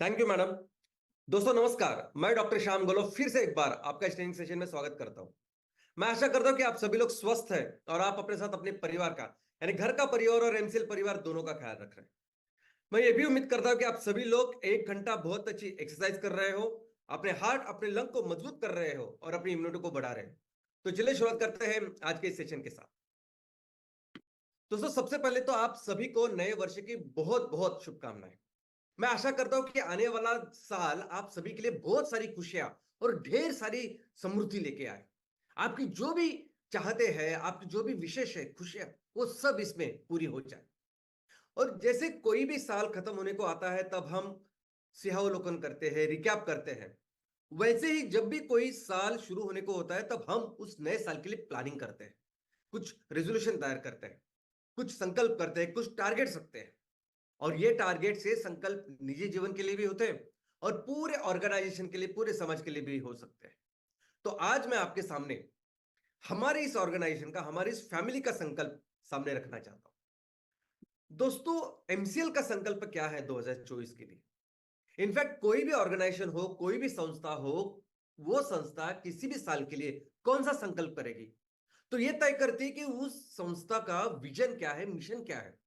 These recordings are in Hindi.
Thank you madam. दोस्तों नमस्कार, मैं डॉक्टर श्याम गोलो फिर से एक बार आपका इस ट्रेनिंग सेशन में स्वागत करता हूं। मैं आशा करता हूं कि आप सभी लोग स्वस्थ हैं और आप अपने साथ अपने परिवार का यानी घर का परिवार और एमसीएल परिवार दोनों का ख्याल रख रहे हैं। मैं ये भी उम्मीद करता हूं कि आप सभी लोग 1 घंटा बहुत अच्छी एक्सरसाइज कर रहे हो, अपने हार्ट अपने लंग को मजबूत कर रहे हो और अपनी इम्यूनिटी को बढ़ा रहे हो। तो चलिए शुरुआत करते हैं आज के इस सेशन के साथ। दोस्तों सबसे पहले तो आप सभी को नए वर्ष की बहुत बहुत शुभकामनाएं। मैं आशा करता हूं कि आने वाला साल आप सभी के लिए बहुत सारी खुशियां और ढेर सारी समृद्धि लेके आए। आपकी जो भी चाहते हैं, आपकी जो भी विशेष है खुशियां, वो सब इसमें पूरी हो जाए। और जैसे कोई भी साल खत्म होने को आता है तब हम सिंहावलोकन करते हैं, रिकैप करते हैं, वैसे ही जब भी कोई साल शुरू होने को होता है तब हम उस नए साल के लिए प्लानिंग करते हैं, कुछ रेजोल्यूशन तैयार करते हैं, कुछ संकल्प करते हैं, कुछ टारगेट रखते हैं। और ये टारगेट से संकल्प निजी जीवन के लिए भी होते हैं और पूरे ऑर्गेनाइजेशन के लिए, पूरे समाज के लिए भी हो सकते हैं। तो आज मैं आपके सामने हमारे इस ऑर्गेनाइजेशन का, हमारी इस फैमिली का संकल्प सामने रखना चाहता हूं। दोस्तों एमसीएल का संकल्प क्या है 2024 के लिए? इनफैक्ट कोई भी ऑर्गेनाइजेशन हो, कोई भी संस्था हो, वो संस्था किसी भी साल के लिए कौन सा संकल्प करेगी तो ये तय करती है कि उस संस्था का विजन क्या है, मिशन क्या है,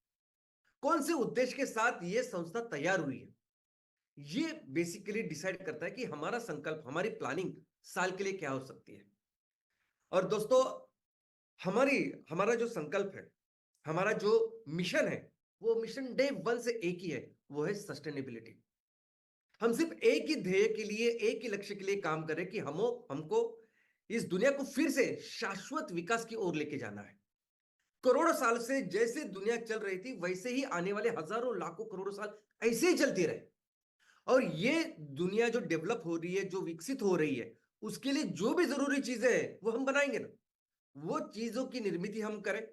कौन से उद्देश्य के साथ ये संस्था तैयार हुई है। ये बेसिकली डिसाइड करता है कि हमारा संकल्प, हमारी प्लानिंग साल के लिए क्या हो सकती है। और दोस्तों हमारी हमारा जो संकल्प है, हमारा जो मिशन है, वो मिशन डे वन से एक ही है, वो है सस्टेनेबिलिटी। हम सिर्फ एक ही ध्येय के लिए, एक ही लक्ष्य के लिए काम करें कि हमको इस दुनिया को फिर से शाश्वत विकास की ओर लेके जाना है। करोड़ों साल से जैसे दुनिया चल रही थी वैसे ही आने वाले हजारों लाखों करोड़ों साल ऐसे ही चलती रहे। और ये दुनिया जो डेवलप हो रही है, जो विकसित हो रही है, उसके लिए जो भी जरूरी चीजें हैं वो हम बनाएंगे ना। वो चीजों की निर्मित हम करें,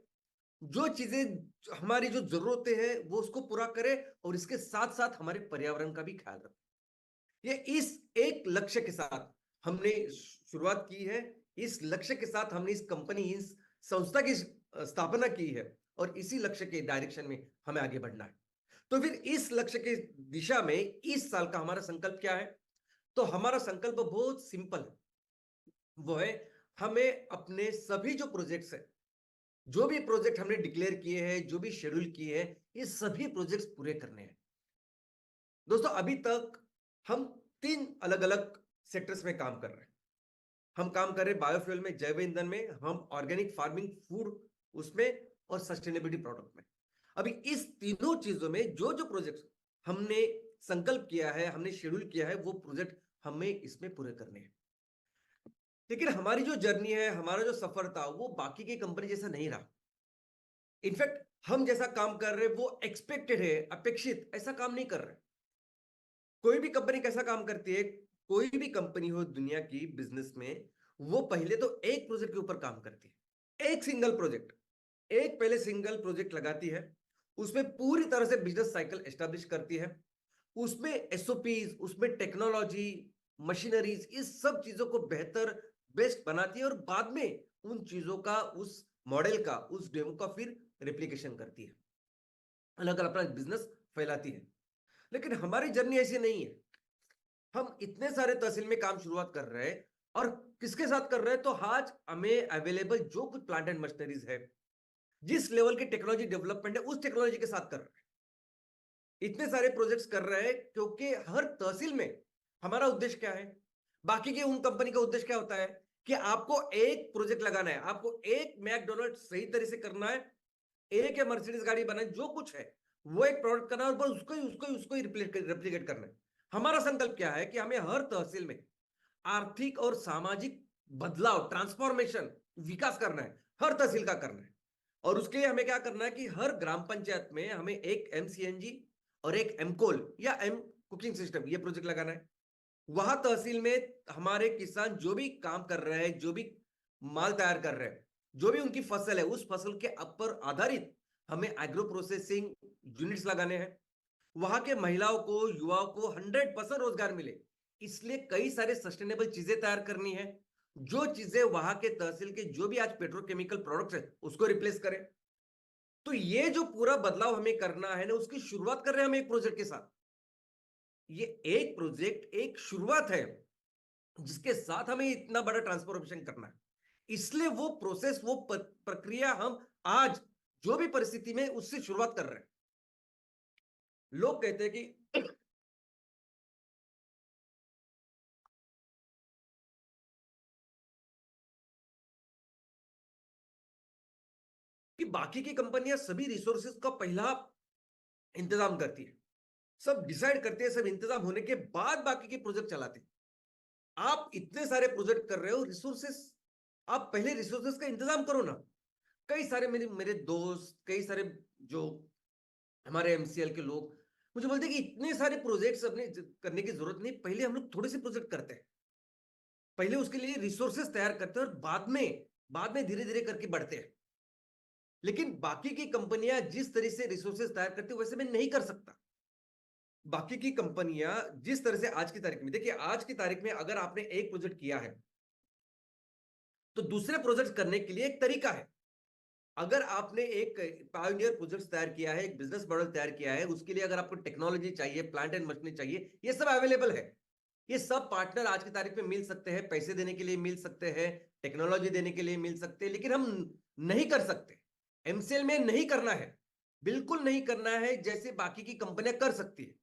जो चीजें हमारी जो जरूरतें हैं वो उसको पूरा करें और इसके साथ साथ हमारे पर्यावरण का भी ख्याल रखें। ये इस एक लक्ष्य के साथ हमने शुरुआत की है। इस लक्ष्य के साथ हमने इस कंपनी, इस संस्था की स्थापना की है और इसी लक्ष्य के डायरेक्शन में हमें आगे बढ़ना है। तो फिर इस लक्ष्य की दिशा में इस साल का हमारा संकल्प क्या है? तो हमारा संकल्प बहुत सिंपल है। वो है हमें अपने सभी जो प्रोजेक्ट्स है, जो भी प्रोजेक्ट हमने डिक्लेयर किए हैं, जो भी शेड्यूल किए हैं, ये सभी प्रोजेक्ट्स पूरे करने हैं। दोस्तों अभी तक हम 3 अलग-अलग सेक्टर्स में काम कर रहे हैं। हम काम कर रहे हैं बायोफ्यूल में, जैव ईंधन में, हम ऑर्गेनिक फार्मिंग, फूड उसमें और सस्टेनेबिलिटी प्रोडक्ट में। अभी इस तीनों चीजों में जो जो प्रोजेक्ट हमने संकल्प किया है, हमने शेड्यूल किया है, वो प्रोजेक्ट हमें इसमें पूरे करने हैं। लेकिन हमारी जो जर्नी है, हमारा जो सफर था, वो बाकी की कंपनी जैसा नहीं रहा। इनफैक्ट हम जैसा काम कर रहे हैं वो एक्सपेक्टेड है, अपेक्षित ऐसा काम नहीं कर रहे। कोई भी कंपनी कैसा काम करती है? कोई भी कंपनी हो दुनिया की बिजनेस में, वो पहले तो एक प्रोजेक्ट के ऊपर काम करती है, एक सिंगल प्रोजेक्ट, एक पहले सिंगल प्रोजेक्ट लगाती है, उसमें पूरी तरह से बिजनेस साइकिल एस्टेब्लिश करती है, उसमें एसओपीज, उसमें टेक्नोलॉजी, मशीनरीज, इस सब चीजों को बेहतर, बेस्ट बनाती है और बाद में उन चीजों का, उस मॉडल का, उस डेमो का फिर रेप्लिकेशन करती है, अलग अलग अपना बिजनेस फैलाती है। लेकिन हमारी जर्नी ऐसी नहीं है। हम इतने सारे तहसील में काम शुरुआत कर रहे हैं और किसके साथ कर रहे हैं? तो आज हमें अवेलेबल जो कुछ प्लांट एंड मशीनरीज है, जिस लेवल की टेक्नोलॉजी डेवलपमेंट है, उस टेक्नोलॉजी के साथ कर रहे हैं। इतने सारे प्रोजेक्ट्स कर रहे हैं क्योंकि हर तहसील में हमारा उद्देश्य क्या है? बाकी के उन कंपनी का उद्देश्य क्या होता है कि आपको एक प्रोजेक्ट लगाना है, आपको एक मैकडोनल्ड सही तरह से करना है, एक या मर्सिडीज गाड़ी बनाए, जो कुछ है वो एक प्रोडक्ट करना है और बस उसको ही रेप्लिकेट करना है। हमारा संकल्प क्या है कि हमें हर तहसील में आर्थिक और सामाजिक बदलाव, ट्रांसफॉर्मेशन, विकास करना है, हर तहसील का करना है। और उसके लिए हमें क्या करना है कि हर ग्राम पंचायत में हमें एक एमसीएनजी और एक एमकोल या एम कुकिंग सिस्टम, ये प्रोजेक्ट लगाना है। वहां तहसील में हमारे किसान जो भी काम कर रहे हैं, जो भी माल तैयार कर रहे हैं, जो भी उनकी फसल है, उस फसल के ऊपर आधारित हमें एग्रो प्रोसेसिंग यूनिट्स लगाने हैं। वहां के महिलाओं को, युवाओं को 100% रोजगार मिले, इसलिए कई सारे सस्टेनेबल चीजें तैयार करनी है, जो चीजें वहां के तहसील के जो भी आज पेट्रोकेमिकल प्रोडक्ट्स है उसको रिप्लेस करें। तो ये जो पूरा बदलाव हमें करना है ना, उसकी शुरुआत कर रहे हैं हम एक प्रोजेक्ट के साथ। ये एक प्रोजेक्ट, एक शुरुआत है जिसके साथ हमें इतना बड़ा ट्रांसफॉर्मेशन करना है। इसलिए वो प्रोसेस, वो प्रक्रिया हम आज जो भी परिस्थिति में उससे शुरुआत कर रहे हैं। लोग कहते हैं कि बाकी की कंपनियां सभी रिसोर्सेज का पहला इंतजाम करती है, सब डिसाइड करते हैं, सब इंतजाम होने के बाद बाकी के प्रोजेक्ट चलाते हैं। आप इतने सारे प्रोजेक्ट कर रहे हो, रिसोर्सेस, आप पहले रिसोर्सेस का इंतजाम करो ना। कई सारे मेरे मेरे दोस्त, कई सारे जो हमारे एमसीएल के लोग मुझे बोलते हैं कि इतने सारे प्रोजेक्ट्स अपने करने की जरूरत नहीं, पहले हम लोग थोड़े से प्रोजेक्ट करते हैं, पहले उसके लिए रिसोर्सेस तैयार करते हैं और बाद में धीरे धीरे करके बढ़ते हैं। लेकिन बाकी की कंपनियां जिस तरह से रिसोर्सेस तैयार करती है वैसे मैं नहीं कर सकता। बाकी की कंपनियां जिस तरह से आज की तारीख में, देखिए आज की तारीख में अगर आपने एक प्रोजेक्ट किया है तो दूसरे प्रोजेक्ट करने के लिए एक तरीका है। अगर आपने एक पायोनियर प्रोजेक्ट तैयार किया है, एक बिजनेस मॉडल तैयार किया है, उसके लिए अगर आपको टेक्नोलॉजी चाहिए, प्लांट एंड मशीनरी चाहिए, ये सब अवेलेबल है। ये सब पार्टनर आज की तारीख में मिल सकते हैं, पैसे देने के लिए मिल सकते हैं, टेक्नोलॉजी देने के लिए मिल सकते हैं, लेकिन हम नहीं कर सकते। एमसीएल में नहीं करना है, बिल्कुल नहीं करना है जैसे बाकी की कंपनियां कर सकती है।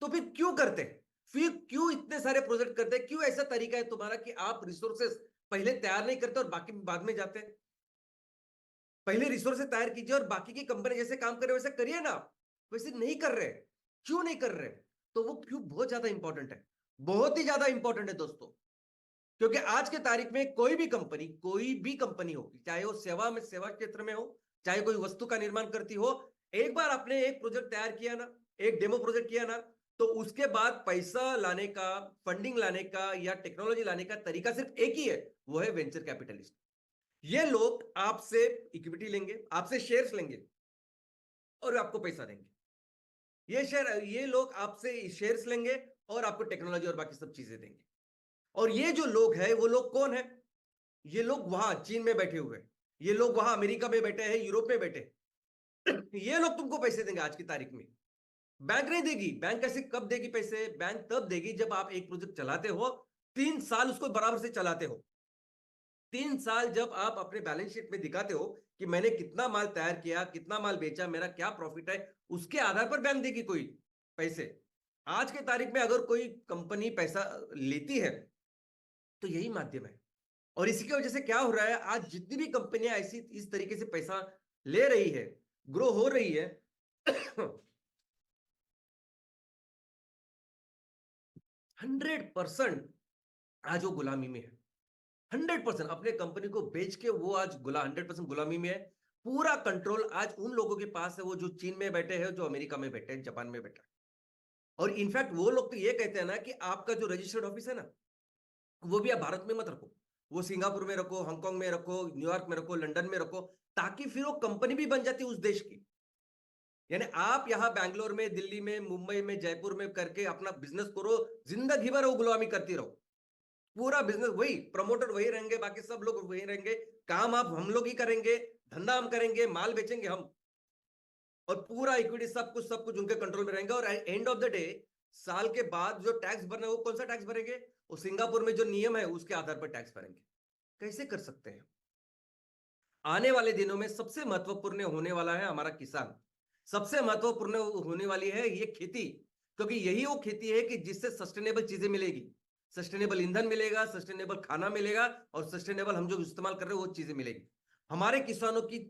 तो फिर क्यों करते हैं? फिर क्यों इतने सारे प्रोजेक्ट करते हैं? क्यों ऐसा तरीका है तुम्हारा कि आप रिसोर्सेस पहले तैयार नहीं करते और बाकी बाद में जाते हैं? पहले रिसोर्सेस तैयार कीजिए और बाकी की कंपनी जैसे काम करे वैसे करिए ना। वैसे नहीं कर रहे। क्यों नहीं कर रहे? तो वो क्यों बहुत ज्यादा इंपॉर्टेंट है, बहुत ही ज्यादा इंपॉर्टेंट है दोस्तों। क्योंकि आज के तारीख में कोई भी कंपनी हो, चाहे वो सेवा क्षेत्र में हो, चाहे कोई वस्तु का निर्माण करती हो, एक बार आपने एक प्रोजेक्ट तैयार किया ना, एक डेमो प्रोजेक्ट किया ना, तो उसके बाद पैसा लाने का, फंडिंग लाने का या टेक्नोलॉजी लाने का तरीका सिर्फ एक ही है, वो है वेंचर कैपिटलिस्ट। ये लोग आपसे इक्विटी लेंगे, आपसे शेयर्स लेंगे और आपको पैसा देंगे। ये लोग आपसे शेयर्स लेंगे और आपको टेक्नोलॉजी और बाकी सब चीजें देंगे। और ये जो लोग हैं वो लोग कौन है? ये लोग वहां चीन में बैठे हुए हैं, ये लोग वहां अमेरिका में बैठे हैं, यूरोप में बैठे हैं। ये लोग तुमको पैसे देंगे आज की तारीख में। बैंक नहीं देगी। बैंक कैसे, कब देगी पैसे? बैंक तब देगी जब आप एक प्रोजेक्ट चलाते हो, 3 साल उसको बराबर से चलाते हो। 3 साल जब आप अपने बैलेंस शीट में दिखाते हो कि मैंने कितना माल तैयार किया, कितना माल बेचा, मेरा क्या प्रॉफिट है, उसके आधार पर बैंक देगी कोई पैसे। आज के तारीख में अगर कोई कंपनी पैसा लेती है तो यही माध्यम है। और इसी की वजह से क्या हो रहा है, आज जितनी भी कंपनियां ऐसी इस तरीके से पैसा ले रही है, ग्रो हो रही है, 100% आज वो गुलामी में है। 100% अपने कंपनी को बेच के वो आज 100% गुलामी में है। पूरा कंट्रोल आज उन लोगों के पास है, वो जो चीन में बैठे हैं, जो अमेरिका में बैठे हैं, जापान में बैठे हैं। और इनफैक्ट वो लोग तो ये कहते हैं ना कि आपका जो रजिस्टर्ड ऑफिस है ना, वो भी आप भारत में मत रखो, वो सिंगापुर में रखो, हांगकांग में रखो, न्यूयॉर्क में रखो, लंदन में रखो, ताकि फिर वो कंपनी भी बन जाती है उस देश की। यानी आप यहां बैंगलोर में, दिल्ली में, मुंबई में, जयपुर में करके अपना बिजनेस करो, जिंदगी भर वो गुलामी करती रहो। पूरा बिजनेस वही, प्रमोटर वही रहेंगे, बाकी सब लोग वही रहेंगे, काम आप हम लोग ही करेंगे, धंधा हम करेंगे, माल बेचेंगे हम, और पूरा इक्विटी सब कुछ उनके कंट्रोल में रहेंगे। और एंड ऑफ द डे साल के बाद जो टैक्स भरना है वो कौन सा टैक्स भरेंगे? वो सिंगापुर में जो नियम है उसके आधार पर टैक्स भरेंगे। कैसे कर सकते हैं? आने वाले दिनों में सबसे महत्वपूर्ण होने वाला है हमारा किसान, सबसे महत्वपूर्ण होने वाली है ये खेती। क्योंकि यही वो खेती है कि जिससे सस्टेनेबल चीजें मिलेगी, सस्टेनेबल ईंधन मिलेगा, सस्टेनेबल खाना मिलेगा, और सस्टेनेबल हम जो इस्तेमाल कर रहे हैं वो चीजें मिलेगी। हमारे किसानों की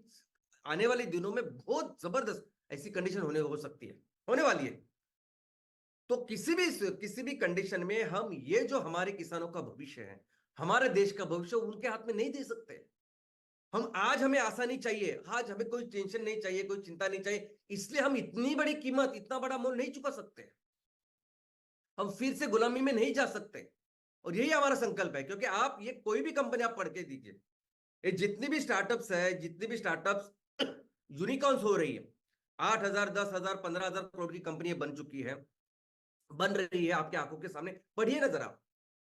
आने वाले दिनों में बहुत जबरदस्त ऐसी कंडीशन हो सकती है, होने वाली है। तो किसी भी कंडीशन में हम ये जो हमारे किसानों का भविष्य है, हमारे देश का भविष्य, उनके हाथ में नहीं दे सकते। हमें आसानी चाहिए, आज हमें कोई टेंशन नहीं चाहिए, कोई चिंता नहीं चाहिए, इसलिए हम इतनी बड़ी कीमत, इतना बड़ा मोल नहीं चुका सकते। हम फिर से गुलामी में नहीं जा सकते। और यही हमारा संकल्प है। क्योंकि आप ये कोई भी कंपनी आप पढ़ के दीजिए, ये जितनी भी स्टार्टअप्स है, जितनी भी स्टार्टअप्स यूनिकॉर्न्स हो रही है, 8,000, 10,000, 15,000 करोड़ की कंपनियां बन चुकी है, बन रही है आपके आंखों के सामने। पढ़िए ना जरा,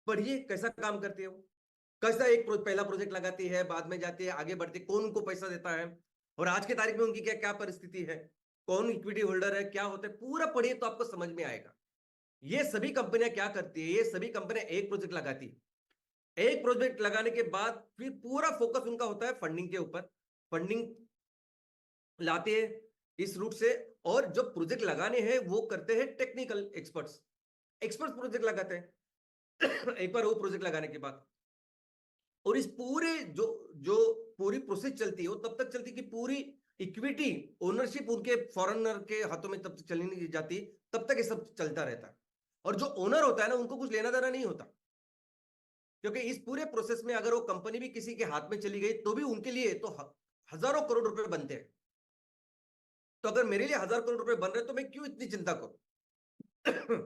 पढ़िए कैसा काम करती है वो, कैसा एक पहला प्रोजेक्ट लगाती है, बाद में जाती है, आगे बढ़ती है, कौन उनको पैसा देता है, और आज की तारीख में उनकी क्या क्या परिस्थिति है, कौन इक्विटी होल्डर है, क्या होता है, पूरा पढ़िए तो आपको समझ में आएगा। ये सभी कंपनियां क्या करती है, ये सभी कंपनियां एक प्रोजेक्ट लगाती है। एक प्रोजेक्ट लगाने के बाद फिर पूरा फोकस उनका होता है फंडिंग के ऊपर। फंडिंग लाते हैं इस रूट से, और जो प्रोजेक्ट लगाने हैं वो करते हैं टेक्निकल एक्सपर्ट्स। एक्सपर्ट्स प्रोजेक्ट लगाते हैं एक बार वो प्रोजेक्ट लगाने के बाद, और इस पूरे जो जो पूरी प्रोसेस चलती है वो तब तक चलती है कि पूरी इक्विटी ओनरशिप उनके फॉरेनर के हाथों में तब तक चली नहीं जाती, तब तक ये सब चलता रहता है। और जो ओनर होता है ना, उनको कुछ लेना देना नहीं होता, क्योंकि इस पूरे प्रोसेस में अगर वो कंपनी भी किसी के हाथ में चली गई तो भी उनके लिए तो हजारों करोड़ रुपए बनते हैं। तो अगर मेरे लिए 1000 करोड़ रुपए बन रहे तो मैं क्यों इतनी चिंता करूं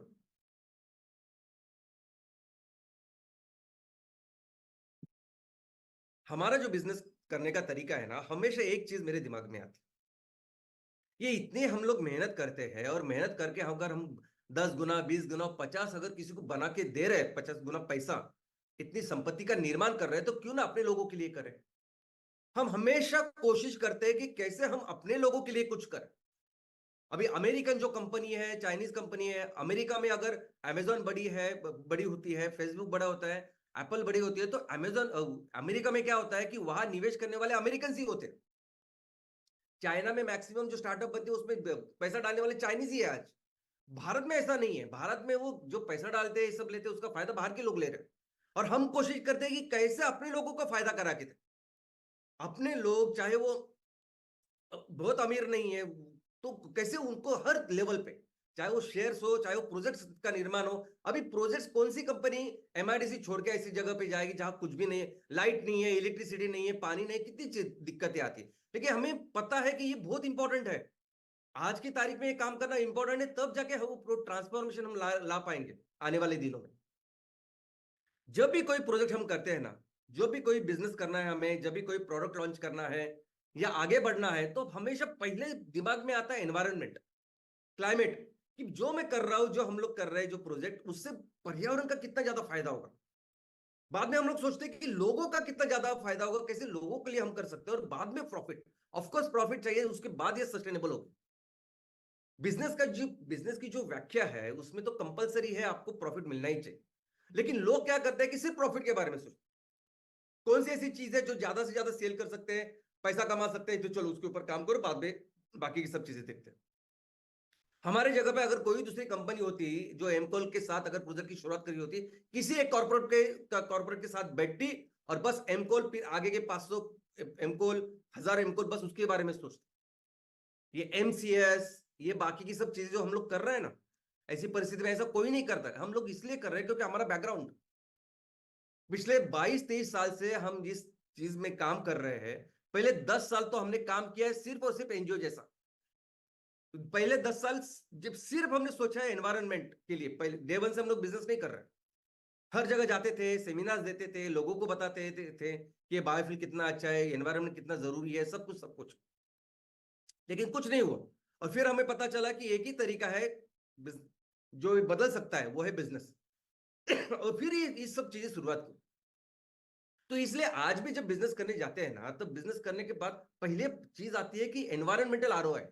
हमारा जो बिजनेस करने का तरीका है ना, हमेशा एक चीज मेरे दिमाग में आती है, ये इतने हम लोग मेहनत करते हैं, और मेहनत करके अगर हम 10 गुना 20 गुना 50 अगर किसी को बना के दे रहे हैं, 50 गुना पैसा, इतनी संपत्ति का निर्माण कर रहे हैं, तो क्यों ना अपने लोगों के लिए करें। हम हमेशा कोशिश करते हैं कि कैसे हम अपने लोगों के लिए कुछ करें। अभी अमेरिकन जो कंपनी है, चाइनीज कंपनी है, अमेरिका में अगर अमेजोन बड़ी है, बड़ी होती है, फेसबुक बड़ा होता है, एप्पल बड़ी होती है, तो अमेजोन अमेरिका में क्या होता है कि वहां निवेश करने वाले अमेरिकन ही होते हैं। चाइना में मैक्सिमम जो स्टार्टअप बनते हैं उसमें पैसा डालने वाले चाइनीज ही है आज। भारत में ऐसा नहीं है, भारत में वो जो पैसा डालते हैं, सब लेते हैं, उसका फायदा बाहर के लोग ले रहे हैं। और हम कोशिश करते हैं कि कैसे अपने लोगों का फायदा करा के दें। अपने लोग चाहे वो बहुत अमीर नहीं है, तो कैसे उनको हर लेवल पे, चाहे वो शेयर्स हो, चाहे वो प्रोजेक्ट्स का निर्माण हो। अभी प्रोजेक्ट्स कौन सी कंपनी एमआईडीसी छोड़ के ऐसी जगह पे जाएगी जहां कुछ भी नहीं है, लाइट नहीं है, इलेक्ट्रिसिटी नहीं है, पानी नहीं है, कितनी दिक्कतें आती है। लेकिन हमें पता है कि ये बहुत इंपॉर्टेंट है, आज की तारीख में ये काम करना इंपॉर्टेंट है, तब जाके वो ट्रांसफॉर्मेशन हम ला पाएंगे आने वाले दिनों में। जब भी कोई प्रोजेक्ट हम करते हैं ना, जो भी कोई बिजनेस करना है हमें, जब भी कोई प्रोडक्ट लॉन्च करना है या आगे बढ़ना है, तो हमेशा पहले दिमाग में आता है एनवायरनमेंट, क्लाइमेट, कि जो मैं कर रहा हूं, जो हम लोग कर रहे हैं जो प्रोजेक्ट, उससे पर्यावरण का कितना ज्यादा फायदा होगा। बाद में हम लोग सोचते हैं कि लोगों का कितना ज्यादा फायदा होगा, कैसे लोगों के लिए हम कर सकते हैं, और बाद में प्रॉफिट। ऑफकोर्स प्रॉफिट चाहिए, उसके बाद ये सस्टेनेबल होगा। बिजनेस की जो व्याख्या है उसमें तो कंपलसरी है, आपको प्रॉफिट मिलना ही चाहिए। लेकिन लोग क्या करते हैं कि सिर्फ प्रॉफिट के बारे में सोचते, कौन सी ऐसी चीज है जो ज्यादा से ज्यादा सेल कर सकते हैं, पैसा कमा सकते हैं, तो चलो उसके ऊपर काम करो, बाद में बाकी की सब चीजें देखते हैं। हमारे जगह पे अगर कोई दूसरी कंपनी होती जो एमकॉल के साथ अगर प्रोजेक्ट की शुरुआत करी होती, किसी एक कॉर्पोरेट के साथ बैठती, और बस एमकॉल फिर आगे के 500 एमकॉल, 1000 एमकॉल, बस उसके बारे में सोचते। ये एमसीएस, ये बाकी की सब चीजें जो हम लोग कर रहे हैं ना, ऐसी परिस्थिति में ऐसा कोई नहीं करता। हम लोग इसलिए कर रहे हैं क्योंकि हमारा बैकग्राउंड पिछले 22-23 साल से हम जिस चीज में काम कर रहे हैं, पहले 10 साल तो हमने काम किया है सिर्फ और सिर्फ एनजीओ जैसा। पहले 10 साल जब सिर्फ हमने सोचा है एनवायरनमेंट के लिए, पहले डे वन से हम लोग बिजनेस नहीं कर रहे। हर जगह जाते थे, सेमिनार्स देते थे, लोगों को बताते थे कि बायोफ्यूल कितना अच्छा है, एनवायरनमेंट कितना जरूरी है, सब कुछ सब कुछ। लेकिन कुछ नहीं हुआ। और फिर हमें पता चला कि एक ही तरीका है जो बदल सकता है, वो है बिजनेस और फिर ये सब चीजें शुरुआत की। तो इसलिए आज भी जब बिजनेस करने जाते हैं ना, तो बिजनेस करने के बाद पहले चीज आती है कि एनवायरमेंटल आरओआई।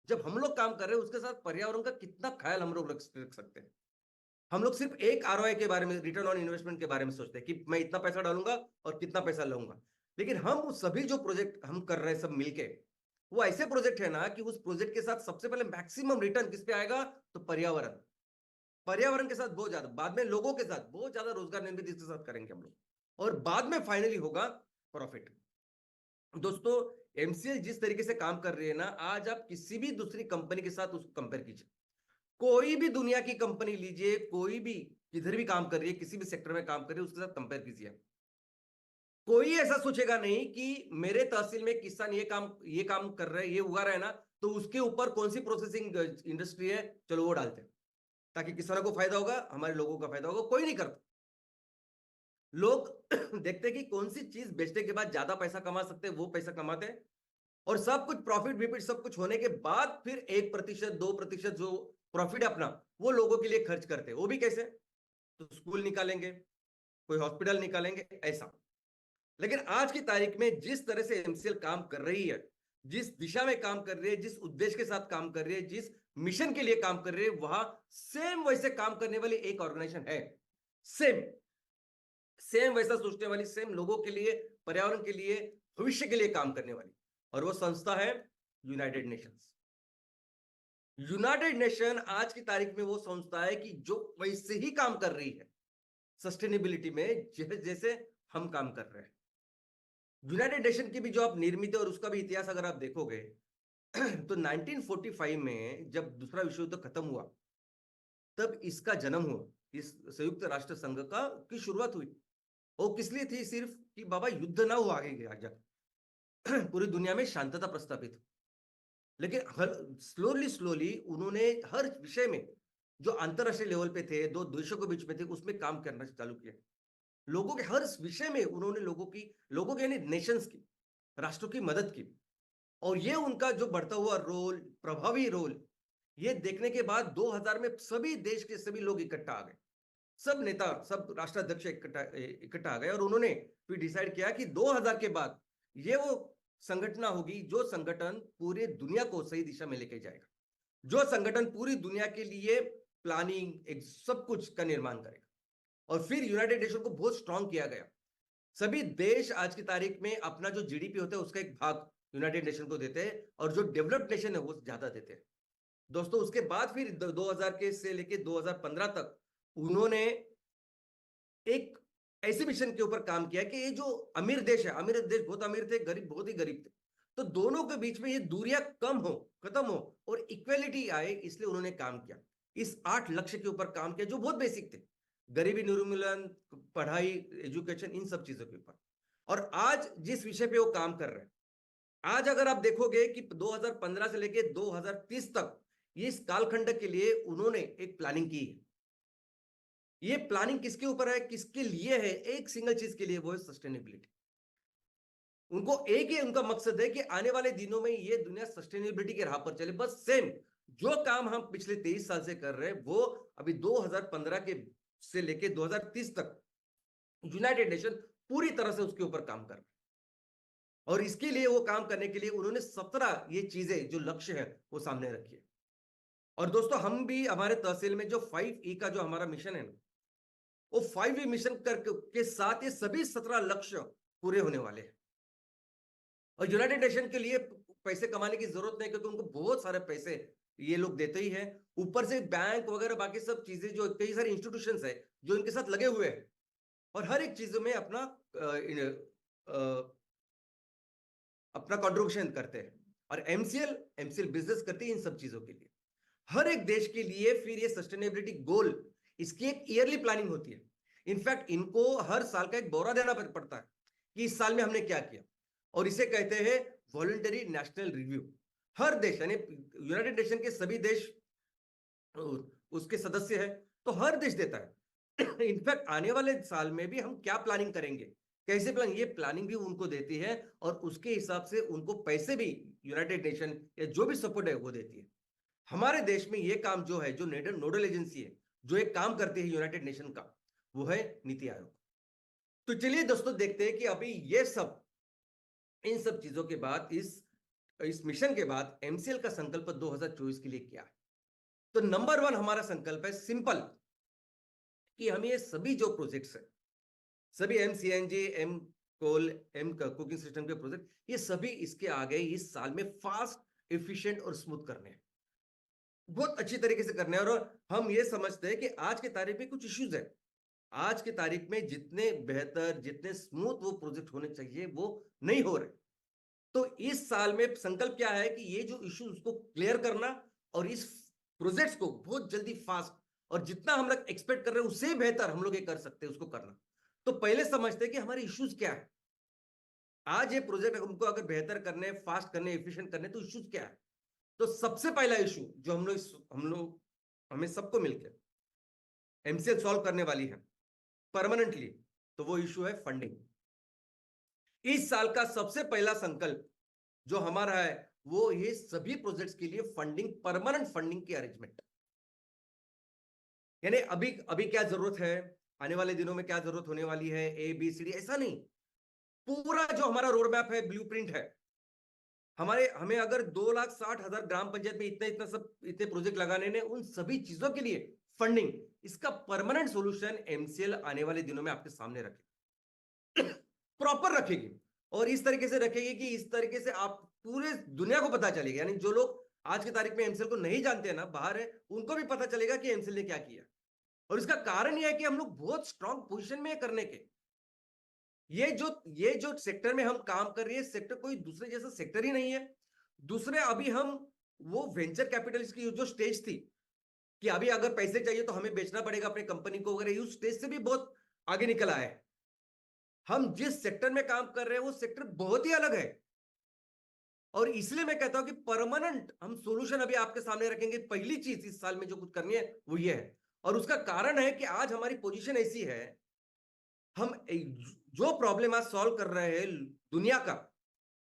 जब हम लोग काम कर रहे हैं उसके साथ पर्यावरण का कितना ख्याल हम लोग रख सकते हैं। हम लोग सिर्फ एक आरओआई के बारे में, रिटर्न ऑन इन्वेस्टमेंट के बारे में सोचते हैं कि मैं इतना पैसा डालूंगा और कितना पैसा लाऊंगा। लेकिन हम सभी जो प्रोजेक्ट हम कर रहे हैं सब मिलके, वो ऐसे प्रोजेक्ट है ना कि उस प्रोजेक्ट के साथ सबसे पहले मैक्सिमम रिटर्न किस पे आएगा, तो पर्यावरण। पर्यावरण के साथ बहुत ज्यादा, बाद में लोगों के साथ बहुत ज्यादा रोजगार निर्मित इसके साथ करेंगे हम लोग, और बाद में फाइनली होगा प्रॉफिट। दोस्तों, एमसीएल जिस तरीके से काम कर रही है ना, आज आप किसी भी दूसरी कंपनी के साथ उसको कंपेयर कीजिए। कोई भी दुनिया की कंपनी लीजिए, कोई भी किधर भी काम कर रही है, किसी भी सेक्टर में काम कर रही है, उसके साथ कंपेयर कीजिए। कोई ऐसा सोचेगा नहीं कि मेरे तहसील में किसान ये काम कर रहे हैं, ये उगा रहा है ना, तो उसके ऊपर कौन सी प्रोसेसिंग इंडस्ट्री है, चलो वो डालते हैं, ताकि किसानों को फायदा होगा, हमारे लोगों का फायदा होगा। कोई नहीं करता। लोग देखते हैं कि कौन सी चीज बेचने के बाद ज्यादा पैसा कमा सकते हैं, वो पैसा कमाते हैं। और सब कुछ प्रॉफिट विपिट सब कुछ होने के बाद फिर 1% 2% जो प्रॉफिट अपना, वो लोगों के लिए खर्च करते हैं। वो भी कैसे, तो स्कूल निकालेंगे, कोई हॉस्पिटल निकालेंगे, ऐसा। लेकिन आज की तारीख में जिस तरह से एमसीएल काम कर रही है, जिस दिशा में काम कर रही है, जिस उद्देश्य के साथ काम कर रही है, जिस मिशन के लिए काम कर रही है, वहां सेम वैसे काम करने वाली एक ऑर्गेनाइजेशन है, सेम सेम वैसा सोचने वाली, सेम लोगों के लिए, पर्यावरण के लिए, भविष्य के लिए काम करने वाली, और वो संस्था है यूनाइटेड नेशंस। यूनाइटेड नेशन आज की तारीख में वो संस्था है कि जो वैसे ही काम कर रही है सस्टेनेबिलिटी में जैसे हम काम कर रहे हैं। यूनाइटेड नेशन की भी जो आप निर्मित है और उसका भी इतिहास अगर आप देखोगे तो 1945 में जब दूसरा विश्व युद्ध खत्म हुआ तब इसका जन्म हुआ, इस संयुक्त राष्ट्र संघ का की शुरुआत हुई। वो किस लिए थी? सिर्फ कि बाबा युद्ध ना हो आगे जाकर पूरी दुनिया में शांतता प्रस्थापित हो। लेकिन हर स्लोली स्लोली उन्होंने हर विषय में जो अंतरराष्ट्रीय लेवल पे थे, दो देशों के बीच में थे, उसमें काम करना चालू किया। लोगों के हर विषय में उन्होंने लोगों के यानी नेशंस की, राष्ट्रों की मदद की। और ये उनका जो बढ़ता हुआ रोल, प्रभावी रोल, ये देखने के बाद 2000 में सभी देश के सभी लोग इकट्ठा आ गए, सब नेता, सब राष्ट्राध्यक्ष इकट्ठा आ गए, और उन्होंने फिर डिसाइड किया कि 2000 के बाद ये वो संगठन होगी जो संगठन पूरी दुनिया को सही दिशा में लेके जाएगा, जो संगठन पूरी दुनिया के लिए प्लानिंग एक सब कुछ का निर्माण करेगा। और फिर यूनाइटेड नेशन को बहुत स्ट्रांग किया गया। सभी देश आज की तारीख में अपना जो जीडीपी होता है उसका एक भाग यूनाइटेड नेशन को देते हैं, और जो डेवलप्ड नेशन है वो ज्यादा देते हैं। दोस्तों उसके बाद फिर 2000 के से लेके 2015 तक उन्होंने एक ऐसे मिशन के ऊपर काम किया कि ये जो अमीर देश है, अमीर देश बहुत अमीर थे, गरीब बहुत ही गरीब थे, तो दोनों के बीच में ये दूरियां कम हो, खत्म हो और इक्वेलिटी आए, इसलिए उन्होंने काम किया। इस 8 लक्ष्य के ऊपर काम किया जो बहुत बेसिक थे, गरीबी निर्मूलन, पढ़ाई, एजुकेशन, इन सब चीजों के ऊपर। और आज जिस विषय पे वो काम कर रहे हैं, आज अगर आप देखोगे कि 2015 से लेके 2030 तक इस कालखंड के लिए उन्होंने एक प्लानिंग की है। ये प्लानिंग किसके ऊपर है, किसके लिए है? एक सिंगल चीज के लिए, वो है सस्टेनेबिलिटी। उनको एक ही उनका मकसद है कि आने वाले दिनों में ये दुनिया सस्टेनेबिलिटी के राह पर चले। बस सेम जो काम हम पिछले 23 साल से कर रहे हैं वो अभी 2015 के से लेके 2030 तक यूनाइटेड नेशन पूरी तरह से उसके ऊपर काम कर रहा है। और इसके लिए वो काम करने के लिए उन्होंने 17 ये चीजें जो लक्ष्य है वो सामने रखी है। और दोस्तों हम भी हमारे तहसील में जो 5E का जो हमारा मिशन है ना, वो 5E मिशन के साथ ये सभी 17 लक्ष्य पूरे होने वाले हैं। और यूनाइटेड नेशन के लिए पैसे कमाने की जरूरत नहीं, क्योंकि उनको बहुत सारे पैसे ये लोग देते ही हैं। ऊपर से बैंक वगैरह बाकी सब चीजें, जो कई सारे इंस्टीट्यूशंस है जो इनके साथ लगे हुए हैं, और हर एक चीजों में अपना कंट्रीब्यूशन करते हैं। और एमसीएल बिजनेस करती है इन सब चीजों के लिए। हर एक देश के लिए फिर ये सस्टेनेबिलिटी गोल, इसकी एक ईयरली प्लानिंग होती है। इनफैक्ट इनको हर साल का एक ब्यौरा देना पड़ता है कि इस साल में हमने क्या किया, और इसे कहते हैं वॉलंटरी नेशनल रिव्यू। हर देश यानी यूनाइटेड नेशन के सभी देश उसके सदस्य है, तो हर देश देता है। इनफैक्ट आने वाले साल में भी हम क्या प्लानिंग करेंगे, कैसे प्लान, ये प्लानिंग भी उनको देती है, और उसके हिसाब से उनको पैसे भी यूनाइटेड नेशन या जो भी सपोर्ट है वो देती है। हमारे देश में ये काम जो है, जो नोडल एजेंसी है जो एक काम करती है यूनाइटेड नेशन का, वो है नीति आयोग। तो चलिए दोस्तों देखते हैं कि अभी ये सब, इन सब चीजों के बाद, इस मिशन के बाद एमसीएल का संकल्प 2024 के लिए क्या है। तो नंबर 1 हमारा संकल्प है सिंपल, कि हम ये सभी जो प्रोजेक्ट्स है, सभी MCNG, M coal, M cooking system के प्रोजेक्ट, ये सभी इसके आगे इस साल में फास्ट, एफिशिएंट और स्मूथ करने हैं, बहुत अच्छी तरीके से करने हैं। और हम ये समझते हैं कि आज की तारीख में कुछ इश्यूज है, आज की तारीख में जितने बेहतर, जितने स्मूथ वो प्रोजेक्ट होने चाहिए वो नहीं हो रहे। तो इस साल में संकल्प क्या है कि ये जो इश्यूज को क्लियर करना, और इस प्रोजेक्ट्स को बहुत जल्दी, फास्ट, और जितना हम लोग एक्सपेक्ट कर रहे हैं उससे बेहतर हम लोग ये कर सकते हैं उसको करना। तो पहले समझते हैं कि हमारे इश्यूज क्या है। आज ये प्रोजेक्ट हमको अगर बेहतर करने, फास्ट करने, एफिशिएंट करने, तो इश्यूज क्या है। तो सबसे पहला इशू जो हमें सबको मिलकर एमसीएल सॉल्व करने वाली है परमानेंटली, तो वो इशू है फंडिंग। इस साल का सबसे पहला संकल्प जो हमारा है वो ये सभी प्रोजेक्ट्स के लिए फंडिंग, परमानेंट फंडिंग की अरेंजमेंट। यानी अभी अभी क्या जरूरत है, आने वाले दिनों में क्या जरूरत होने वाली है, ABCD, ऐसा नहीं, पूरा जो हमारा रोड मैप है, ब्लूप्रिंट है, हमें अगर 2,60,000 ग्राम पंचायत में इतना इतना सब इतने प्रोजेक्ट लगाने ने, उन सभी चीजों के लिए फंडिंग, इसका परमानेंट सॉल्यूशन एमसीएल आने वाले दिनों में आपके सामने रखेगी, प्रॉपर रखेगी, और इस तरीके से रखेगी कि इस तरीके से आप पूरे दुनिया को पता चलेगा। यानी जो लोग आज की तारीख में एमसीएल को नहीं जानते हैं ना, बाहर है, उनको भी पता चलेगा कि एमसीएल ने क्या किया। और इसका कारण यह है कि हम लोग बहुत स्ट्रांग पोजीशन में है करने के। ये जो सेक्टर में हम काम कर रहे हैं, सेक्टर कोई दूसरे जैसा सेक्टर ही नहीं है। दूसरे अभी हम वो वेंचर कैपिटलिस्ट की जो स्टेज थी कि अभी अगर पैसे चाहिए तो हमें बेचना पड़ेगा अपनी कंपनी को वगैरह, उस स्टेज से भी बहुत आगे निकल आए हैं। हम जिस सेक्टर में काम कर रहे हैं वो सेक्टर बहुत ही अलग है, और इसलिए मैं कहता हूं कि परमानेंट हम सॉल्यूशन अभी आपके सामने रखेंगे। पहली चीज इस साल में जो कुछ करनी है वो ये है, और उसका कारण है कि आज हमारी पोजीशन ऐसी है, हम जो प्रॉब्लम आज सॉल्व कर रहे हैं दुनिया का,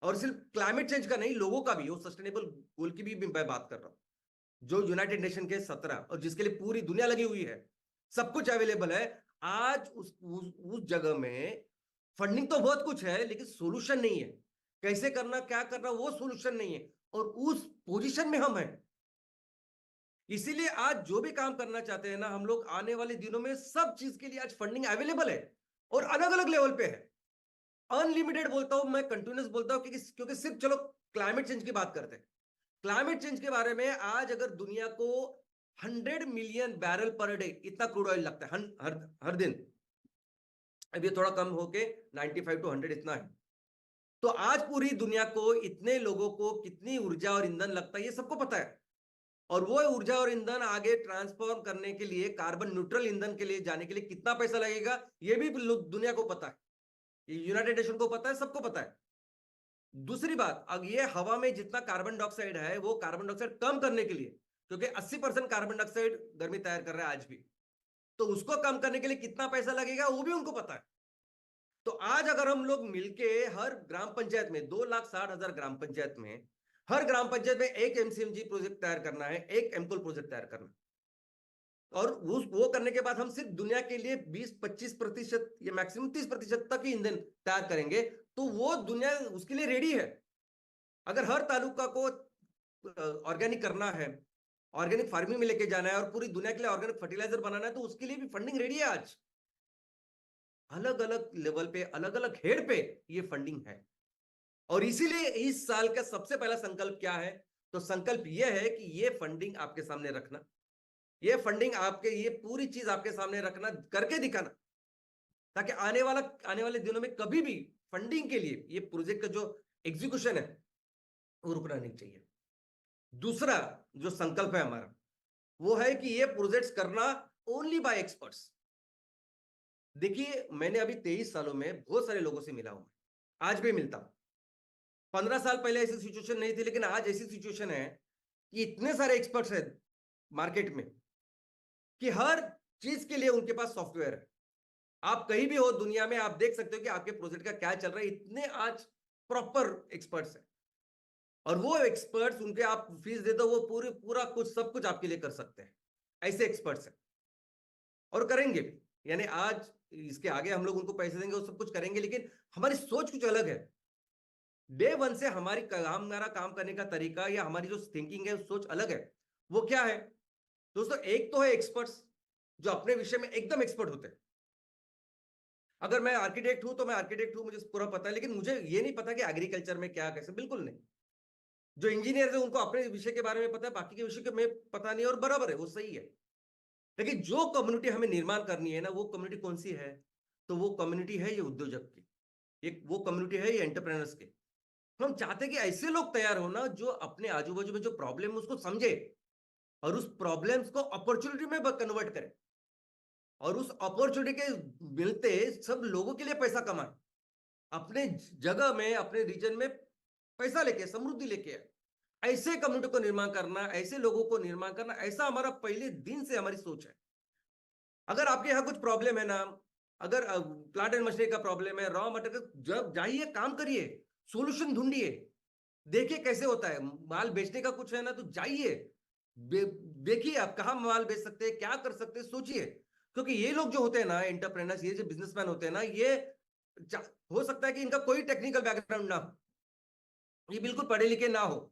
और सिर्फ क्लाइमेट चेंज का नहीं, लोगों का भी, वो सस्टेनेबल गोल की भी मैं बात कर रहा हूं, जो यूनाइटेड नेशन के 17 और जिसके लिए पूरी दुनिया लगी हुई है, सब कुछ अवेलेबल है। आज उस जगह में फंडिंग तो बहुत कुछ है, लेकिन सॉल्यूशन नहीं है, कैसे करना क्या करना वो सॉल्यूशन नहीं है, और उस पोजीशन में हम हैं। इसीलिए आज जो भी काम करना चाहते हैं ना हम लोग, आने वाले दिनों में सब चीज के लिए आज फंडिंग अवेलेबल है, और अलग अलग लेवल पे है। अनलिमिटेड बोलता हूं मैं, कंटिन्यूस बोलता हूं, क्योंकि सिर्फ चलो क्लाइमेट चेंज की बात करते हैं। क्लाइमेट चेंज के बारे में आज अगर दुनिया को 100 मिलियन बैरल पर डे इतना क्रूड ऑयल लगता है हर दिन, अब ये थोड़ा कम होके 95 टू 100 इतना है, तो आज पूरी दुनिया को, इतने लोगों को कितनी ऊर्जा और ईंधन लगता है ये सबको पता है। और वो ऊर्जा और ईंधन आगे ट्रांसफॉर्म करने के लिए, कार्बन न्यूट्रल ईंधन के लिए जाने के लिए कितना पैसा लगेगा ये भी दुनिया को पता है, यूनाइटेड नेशन को पता है, सबको पता है। दूसरी बात, अब ये हवा में जितना कार्बन डाइऑक्साइड है, वो कार्बन डाइऑक्साइड कम करने के लिए, क्योंकि 80% कार्बन डाइऑक्साइड गर्मी तैयार कर रहा है आज भी, तो उसको कम करने के लिए कितना पैसा लगेगा वो भी उनको पता है। तो आज अगर हम लोग मिलके हर ग्राम पंचायत में, 2,60,000 ग्राम पंचायत में, हर ग्राम पंचायत में एक एमसीएमजी प्रोजेक्ट तैयार करना है, एक एमकोल प्रोजेक्ट तैयार करना है, और वो करने के बाद हम सिर्फ दुनिया के लिए 20-25% या मैक्सिमम 30% तक ही ईंधन तैयार करेंगे, तो वो दुनिया उसके लिए रेडी है। अगर हर तालुका को ऑर्गेनिक करना है, ऑर्गेनिक फार्मिंग में लेके जाना है, और पूरी दुनिया के लिए ऑर्गेनिक फर्टिलाइजर बनाना है, तो उसके लिए भी फंडिंग रेडी है आज। अलग अलग लेवल पे, अलग अलग हेड पे ये फंडिंग है। और इसीलिए इस साल का सबसे पहला संकल्प क्या है, तो संकल्प यह है कि ये फंडिंग आपके सामने रखना, ये फंडिंग आपके, ये पूरी चीज आपके सामने रखना, करके दिखाना, ताकि आने वाले दिनों में कभी भी फंडिंग के लिए ये प्रोजेक्ट का जो एग्जीक्यूशन है वो रुकना नहीं चाहिए। दूसरा जो संकल्प है हमारा, वो है कि ये प्रोजेक्ट्स करना ओनली बाय एक्सपर्ट्स। देखिए, मैंने अभी 23 सालों में बहुत सारे लोगों से मिला हूं, आज भी मिलता हूं। 15 साल पहले ऐसी सिचुएशन नहीं थी, लेकिन आज ऐसी सिचुएशन है कि इतने सारे एक्सपर्ट्स हैं मार्केट में कि हर चीज के लिए उनके पास सॉफ्टवेयर है। आप कहीं भी हो दुनिया में, आप देख सकते हो कि आपके प्रोजेक्ट का क्या चल रहा है, इतने आज प्रॉपर एक्सपर्ट्स हैं। और वो एक्सपर्ट्स, उनके आप फीस दे दो, वो पूरा कुछ सब कुछ आपके लिए कर सकते हैं, ऐसे एक्सपर्ट्स हैं, और करेंगे भी। यानी आज इसके आगे हम लोग उनको पैसे देंगे, वो सब कुछ करेंगे, लेकिन हमारी सोच कुछ अलग है। डे वन से हमारा काम करने का तरीका या हमारी जो थिंकिंग है, सोच अलग है। वो क्या है दोस्तों, एक तो है एक्सपर्ट्स जो अपने विषय में एकदम एक्सपर्ट होते हैं। अगर मैं आर्किटेक्ट हूं तो मैं आर्किटेक्ट हूं, मुझे पूरा पता है, लेकिन मुझे ये नहीं पता कि एग्रीकल्चर में क्या कैसे, बिल्कुल नहीं। जो इंजीनियर है उनको अपने विषय के बारे में पता है, बाकी के विषय के में पता नहीं, और बराबर है, वो सही है। लेकिन जो कम्युनिटी हमें निर्माण करनी है ना, वो कम्युनिटी कौन सी है, तो वो कम्युनिटी है ये उद्योजक की, एक वो कम्युनिटी है ये एंटरप्रेनर्स की। तो हम चाहते हैं कि ऐसे लोग तैयार हो ना, जो अपने आजू बाजू में जो प्रॉब्लम है उसको समझे, और उस प्रॉब्लम्स को अपॉर्चुनिटी में कन्वर्ट करे, और उस अपॉर्चुनिटी के मिलते सब लोगों के लिए पैसा कमाए, अपने जगह में, अपने रीजन में पैसा लेके, समृद्धि लेके आए। ऐसे कम्युनिटी को निर्माण करना, ऐसे लोगों को निर्माण करना, ऐसा हमारा पहले दिन से हमारी सोच है। अगर आपके यहाँ कुछ प्रॉब्लम है ना, अगर प्लांट एंड मशीनरी का प्रॉब्लम है, रॉ मटेरियल, जब जाइए काम करिए, सॉल्यूशन ढूंढिए, देखिए कैसे होता है। माल बेचने का कुछ है ना, तो जाइए, देखिए आप कहाँ माल बेच सकते हैं, क्या कर सकते हैं, सोचिए। क्योंकि ये लोग जो होते हैं ना एंटरप्रेनर्स, ये जो बिजनेसमैन होते हैं ना, ये हो सकता है कि इनका कोई टेक्निकल बैकग्राउंड ना हो, ये बिल्कुल पढ़े लिखे ना हो,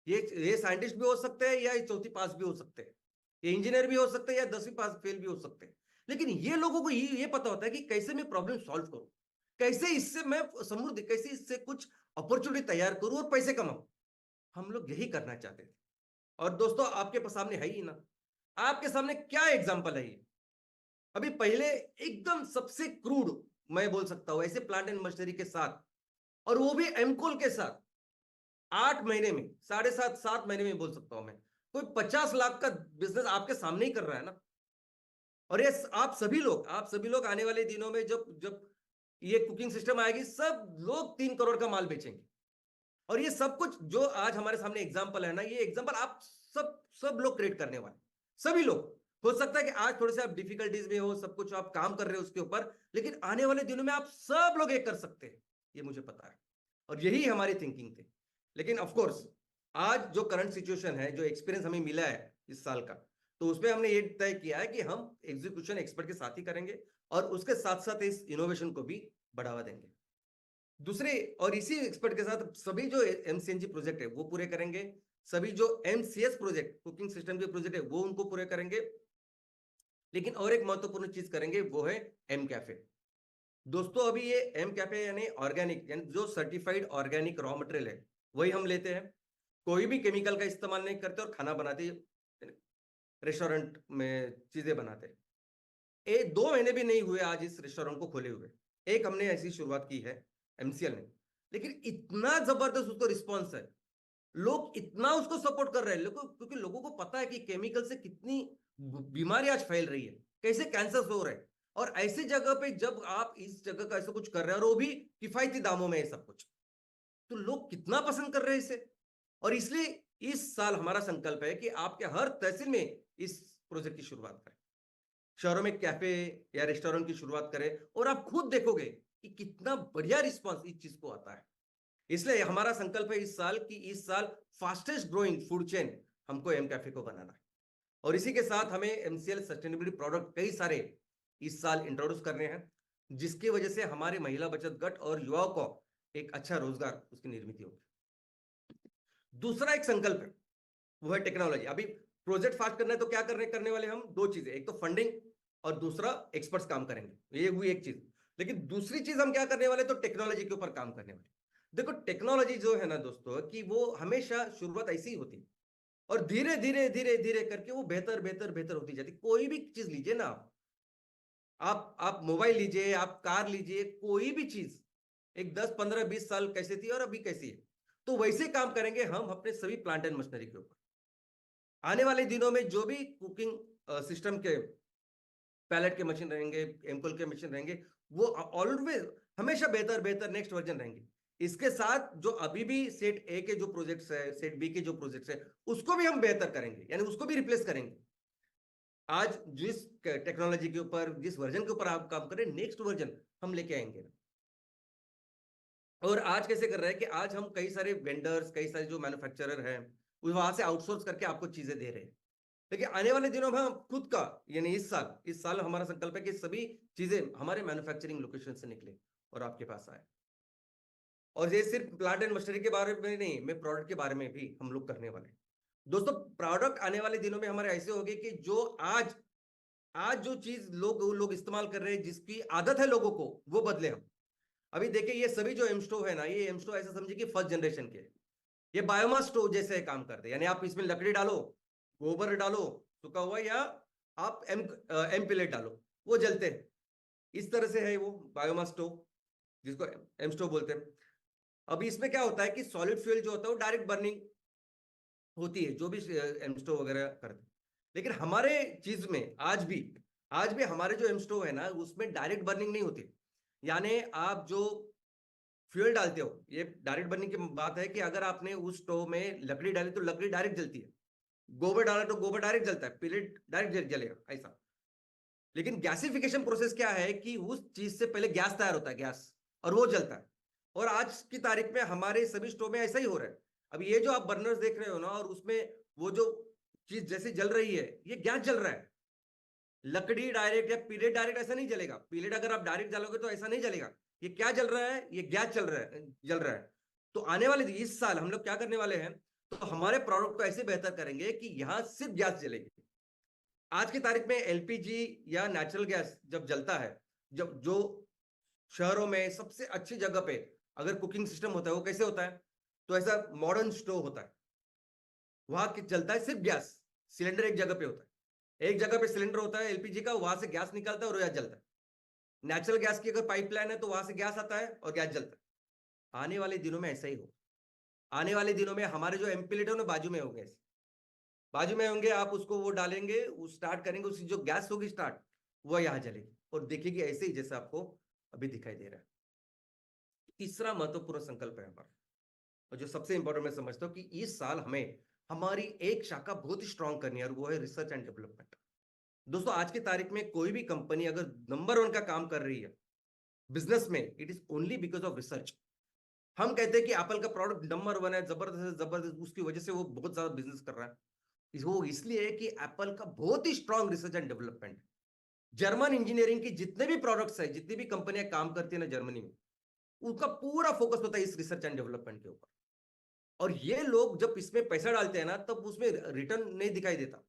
ये साइंटिस्ट भी हो सकते हैं या ये चौथी पास भी हो सकते हैं, ये इंजीनियर भी हो सकते हैं या 10वीं पास फेल भी हो सकते हैं, लेकिन ये लोगों को ये पता होता है कि कैसे मैं प्रॉब्लम सॉल्व करूं, कैसे इससे मैं समृद्धि, कैसे इससे कुछ अपॉर्चुनिटी तैयार करूं और पैसे कमाऊं। हम लोग यही करना चाहते थे। और दोस्तों आपके सामने है ही ना, आपके सामने क्या एग्जाम्पल है ये। अभी पहले एकदम सबसे क्रूड मैं बोल सकता हूं ऐसे प्लांट एंड मशीनरी के साथ, और वो भी एमकोल के साथ, 8 महीने में, 7.5 7 महीने में बोल सकता हूं मैं, कोई 50 लाख का बिजनेस आपके सामने ही कर रहा है ना। और ये आप सभी लोग आने वाले दिनों में जब जब ये कुकिंग सिस्टम आएगी, सब लोग 3 करोड़ का माल बेचेंगे। और ये सब कुछ जो आज हमारे सामने एग्जाम्पल है ना, ये एग्जाम्पल आप सब सब लोग क्रिएट करने वाले, सभी लोग। हो सकता है कि आज थोड़े से आप डिफिकल्टीज में हो, सब कुछ आप काम कर रहे हो उसके ऊपर, लेकिन आने वाले दिनों में आप सब लोग ये कर सकते हैं, ये मुझे पता है। और यही हमारी थिंकिंग थी। लेकिन ऑफ कोर्स आज जो करंट सिचुएशन है, जो एक्सपीरियंस हमें मिला है इस साल का, तो उसमें हमने ये तय किया है कि हम एग्जीक्यूशन एक्सपर्ट के साथ ही करेंगे और उसके साथ साथ इस इनोवेशन को भी बढ़ावा देंगे। दूसरे, और इसी एक्सपर्ट के साथ सभी जो एमसीएनजी प्रोजेक्ट है वो पूरे करेंगे, सभी जो एमसीएस प्रोजेक्ट कुकिंग सिस्टम के प्रोजेक्ट है वो उनको पूरे करेंगे। लेकिन और एक महत्वपूर्ण चीज करेंगे, वो है एम कैफे। दोस्तों अभी ये एम कैफे यानी ऑर्गेनिक, यानी जो सर्टिफाइड ऑर्गेनिक रॉ मटेरियल है वही हम लेते हैं, कोई भी केमिकल का इस्तेमाल नहीं करते और खाना बनाते, रेस्टोरेंट में चीजें बनाते। 2 महीने भी नहीं हुए आज इस रेस्टोरेंट को खोले हुए, एक हमने ऐसी शुरुआत की है एमसीएल ने, लेकिन इतना जबरदस्त उसको रिस्पॉन्स है, लोग इतना उसको सपोर्ट कर रहे हैं क्योंकि लोगों को पता है कि केमिकल से कितनी बीमारी आज फैल रही है, कैसे कैंसर हो रहे हैं। और ऐसी जगह पे जब आप इस जगह का ऐसा कुछ कर रहे हैं और वो भी किफायती दामों में है सब कुछ, तो लोग कितना पसंद कर रहे हैं इसे। और इसलिए इस साल हमारा संकल्प है कि आपके हर तहसील में इस प्रोजेक्ट की शुरुआत करें, शहरों में कैफे या रेस्टोरेंट की शुरुआत करें, और आप खुद देखोगे कि कितना बढ़िया रिस्पांस इस चीज को आता है। इसलिए हमारा संकल्प है इस साल कि इस साल फास्टेस्ट ग्रोइंग फूड चेन हमको एम कैफे को बनाना है। और इसी के साथ हमें एमसीएल सस्टेनेबिलिटी प्रोडक्ट कई सारे इस साल इंट्रोड्यूस करने हैं, जिसकी वजह से हमारे महिला बचत गट और युवाओं को एक अच्छा रोजगार उसकी निर्मित होगी। दूसरा एक संकल्प है, वो है टेक्नोलॉजी। अभी प्रोजेक्ट फास्ट करना है तो क्या करने वाले हम, दो चीजें, एक तो फंडिंग और दूसरा एक्सपर्ट्स काम करेंगे, ये हुई एक चीज। लेकिन दूसरी चीज हम क्या करने वाले, तो टेक्नोलॉजी के ऊपर काम करने वाले। देखो टेक्नोलॉजी जो है ना दोस्तों, कि वो हमेशा शुरुआत ऐसी ही होती है और धीरे धीरे धीरे धीरे करके वो बेहतर बेहतर बेहतर होती जाती। कोई भी चीज लीजिए ना, आप मोबाइल लीजिए, आप कार लीजिए, कोई भी चीज एक 10 15 20 साल कैसे थी और अभी कैसी है, तो वैसे काम करेंगे हम अपने सभी प्लांट एंड मशीनरी के ऊपर। आने वाले दिनों में जो भी कुकिंग सिस्टम के पैलेट के मशीन रहेंगे, एमकोल के मशीन रहेंगे, वो ऑलवेज हमेशा बेहतर बेहतर नेक्स्ट वर्जन रहेंगे। इसके साथ जो अभी भी सेट ए के जो प्रोजेक्ट्स है, सेट बी के जो प्रोजेक्ट्स है, उसको भी हम बेहतर करेंगे, यानी उसको भी रिप्लेस करेंगे। आज जिस टेक्नोलॉजी के ऊपर, जिस वर्जन के ऊपर आप काम करें, नेक्स्ट वर्जन हम लेके आएंगे। और आज कैसे कर रहे हैं कि आज हम कई सारे वेंडर्स, कई सारे जो मैन्युफैक्चरर हैं, वहां से आउटसोर्स करके आपको चीजें दे रहे हैं। देखिए आने वाले दिनों में हम खुद का, यानी इस साल हमारा संकल्प है कि सभी चीजें हमारे मैन्युफैक्चरिंग लोकेशन से निकले और आपके पास आए। और ये सिर्फ प्लांट एंड मशीनरी के बारे में नहीं, मैं प्रोडक्ट के बारे में भी हम लोग करने वाले हैं। दोस्तों प्रोडक्ट आने वाले दिनों में हमारे ऐसे होंगे कि जो आज आज जो चीज लोग इस्तेमाल कर रहे हैं, जिसकी आदत है लोगों को, वो बदले हम। अभी देखिए ये सभी जो एम स्टोव है ना, ये एम स्टोव ऐसा समझिए कि फर्स्ट जनरेशन के, ये बायोमास स्टोव जैसे काम करते हैं, यानी आप इसमें लकड़ी डालो, गोबर डालो सूखा हुआ, या आप एम पिलेट डालो, वो जलते हैं। इस तरह से है वो बायोमास स्टोव, जिसको एम स्टोव बोलते हैं। अभी इसमें क्या होता है कि सॉलिड फ्यूल जो होता है वो डायरेक्ट बर्निंग होती है, जो भी एम स्टोव वगैरह करते हैं। लेकिन हमारे चीज में आज भी हमारे जो एम स्टोव है ना, उसमें डायरेक्ट बर्निंग नहीं होती। यानी आप जो फ्यूल डालते हो, ये डायरेक्ट बर्निंग की बात है कि अगर आपने उस स्टोव में लकड़ी डाली तो लकड़ी डायरेक्ट जलती है, गोबर डाला तो गोबर डायरेक्ट जलता है, पिलेट डायरेक्ट जलेगा ऐसा। लेकिन गैसिफिकेशन प्रोसेस क्या है कि उस चीज से पहले गैस तैयार होता है, गैस, और वो जलता है। और आज की तारीख में हमारे सभी स्टोव में ऐसा ही हो रहा है। अब ये जो आप बर्नर्स देख रहे हो ना, और उसमें वो जो चीज जैसे जल रही है, ये गैस जल रहा है। लकड़ी डायरेक्ट या पीलेट डायरेक्ट ऐसा नहीं जलेगा, पीलेट अगर आप डायरेक्ट जलोगे तो ऐसा नहीं जलेगा। ये क्या जल रहा है, ये गैस चल रहा है, जल रहा है। तो आने वाले इस साल हम लोग क्या करने वाले हैं, तो हमारे प्रोडक्ट को ऐसे बेहतर करेंगे कि यहां सिर्फ गैस जलेगी। आज की तारीख में एलपीजी या नेचुरल गैस जब जलता है, जब जो शहरों में सबसे अच्छी जगह पे अगर कुकिंग सिस्टम होता है वो कैसे होता है, तो ऐसा मॉडर्न स्टोव होता है, वहां चलता है सिर्फ गैस। सिलेंडर एक जगह पे होता है, एक जगह पे सिलेंडर होता है एलपीजी का, वहां से गैस निकलता है और गैस जलता है। नेचुरल गैस की अगर पाइपलाइन है तो वहां से गैस आता है और गैस जलता है। आने वाले दिनों में ऐसा ही हो। आने वाले दिनों में हमारे जो एमपी लीटर बाजू में होंगे, बाजू में होंगे, आप उसको वो डालेंगे, वो स्टार्ट करेंगे, उसकी जो गैस होगी स्टार्ट, वो यहाँ जलेगी और देखेगी ऐसे ही जैसे आपको अभी दिखाई दे रहा है। तीसरा महत्वपूर्ण संकल्प है हमारा, और जो सबसे इंपॉर्टेंट मैं समझता हूं कि इस साल हमें हमारी एक शाखा बहुत ही स्ट्रांग करनी है और वो है रिसर्च एंड डेवलपमेंट। दोस्तों आज की तारीख में कोई भी कंपनी अगर नंबर 1 का काम कर रही है बिजनेस में, it is only because of research. हम कहते हैं कि एप्पल का प्रोडक्ट नंबर 1 है, जबरदस्त जबरदस्त, उसकी वजह से वो बहुत ज्यादा बिजनेस कर रहा है। वो इसलिए है कि एप्पल का बहुत ही strong research and development. German engineering की जितने भी प्रोडक्ट्स है, जितनी भी कंपनियां काम करती है ना जर्मनी में, उनका पूरा फोकस होता है इस रिसर्च एंड डेवलपमेंट के ऊपर। और ये लोग जब इसमें पैसा डालते हैं ना, तब उसमें रिटर्न नहीं दिखाई देता।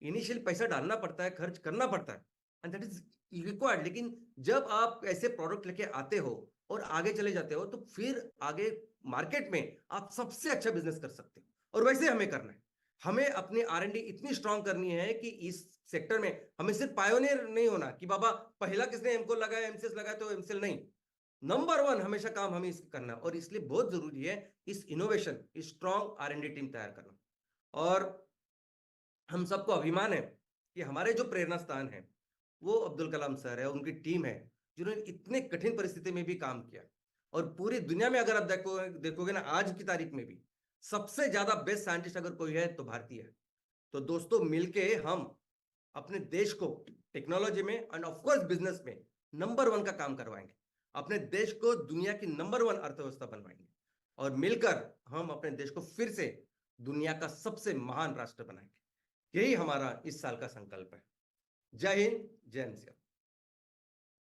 इनिशियल पैसा डालना पड़ता है, खर्च करना पड़ता है, एंड दैट इज रिक्वायर्ड। लेकिन जब आप ऐसे प्रोडक्ट लेके आते हो और आगे चले जाते हो, तो फिर आगे मार्केट में आप सबसे अच्छा बिजनेस कर सकते हो। और वैसे हमें करना है, हमें अपनी R&D इतनी स्ट्रांग करनी है कि इस सेक्टर में हमें सिर्फ पायोनियर नहीं होना कि बाबा पहला किसने एमको लगाया, एमसीएस लगाया तो एमसीएल नहीं, नंबर 1 हमेशा काम हमें इसका करना। और इसलिए बहुत जरूरी है इस इनोवेशन, इस स्ट्रांग R&D टीम तैयार करना। और हम सबको अभिमान है कि हमारे जो प्रेरणा स्थान है वो अब्दुल कलाम सर है, उनकी टीम है, जिन्होंने इतने कठिन परिस्थिति में भी काम किया। और पूरी दुनिया में अगर आप देखोगे ना, आज की तारीख में भी सबसे ज्यादा बेस्ट साइंटिस्ट अगर कोई है तो भारतीय है। तो दोस्तों मिलके हम अपने देश को टेक्नोलॉजी में एंड ऑफ कोर्स बिजनेस में नंबर 1 का काम करवाएंगे, अपने देश को दुनिया की नंबर 1 अर्थव्यवस्था बनवाएंगे, और मिलकर हम अपने देश को फिर से दुनिया का सबसे महान राष्ट्र बनाएंगे। यही हमारा इस साल का संकल्प है। जय हिंद, जय हिंद।